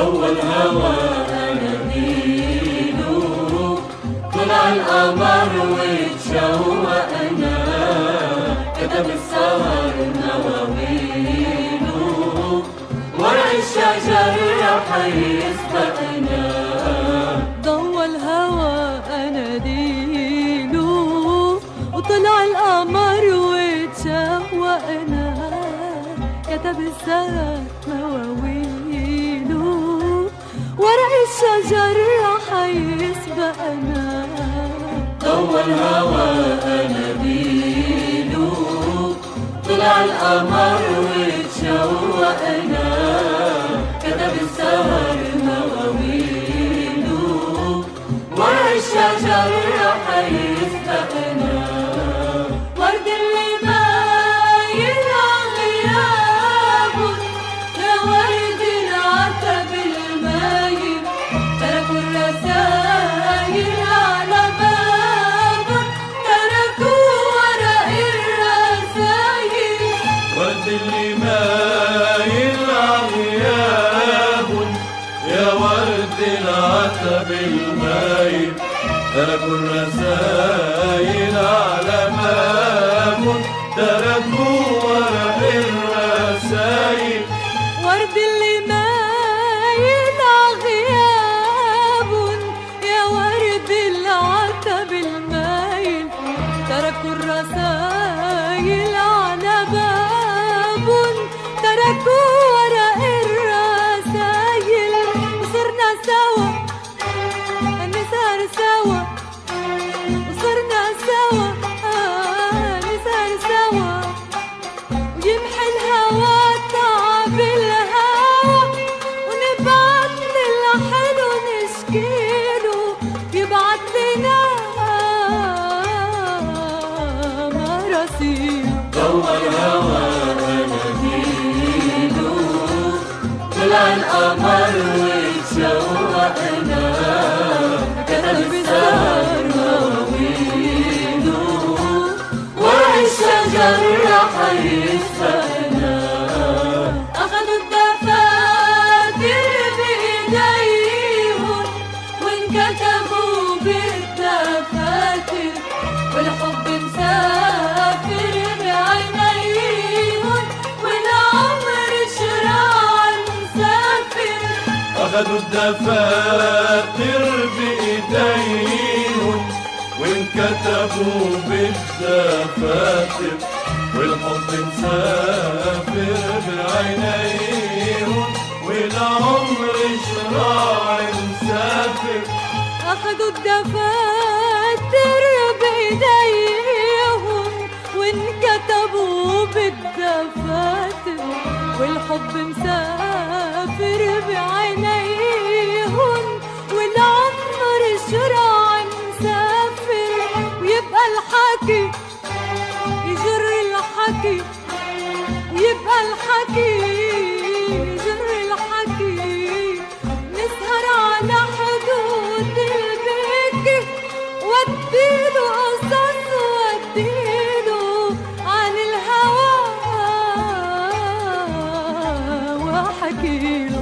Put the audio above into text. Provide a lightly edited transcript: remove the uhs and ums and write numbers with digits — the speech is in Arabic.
ضوى الهوى أناديله، طلع القمر واتشوقنا، كتب السهر مواويله، ورق الشجر رح يسبقنا. ضوى الهوى أناديله، وطلع القمر واتشوقنا، كتب السهر مواويله، ورق الشجر رح يسبقنا. ضوى الهوى أناديله، طلع القمر واتشوقنا، كتب السهر مواويله، ورق الشجر رح يسبقنا. ورد اللي مايل غياب، يا ورد العتب المايل، تركوا الرسايل على بابك، تركوا ورق الرسايل. ورد اللي مايل غياب، يا ورد العتب المايل، تركوا الرسايل على باب، تركوا ورق الرسايل. ورد اللي مايل غياب، يا ورد العتب المايل، تركوا الرسايل على باب، تركوا ورق الرسايل. وصرنا سوا نسهر سوا، وصرنا سوا نسهر سوا، ويمحي الهوى تعب الهوى، ونبعت للحلو نشكيله، يبعت لنا مراسيل. ضوى الهوى أناديله، طلع القمر واتشوقنا، كتب السهر مواويله، ورق الشجر رح يسبقنا. أخدوا الدفاتر بإيديهم، وانكتبوا بالدفاتر، والحب مسافر بعينيهم، والعمر شراع مسافر. أخدوا الدفاتر بإيديهم، وانكتبوا بالدفاتر، والحب مسافر بعينيهم، والعمر شراع مسافر. أخدوا الدفاتر بإيديهم، وانكتبوا بالدفاتر، والحب مسافر بعينيهم، والعمر شراع مسافر. ويبقى الحكي يجر الحكي، ويبقى الحكي يجر الحكي، نسهر على حدود البكي، وديله قصص وديله عن الهوى وحكيله.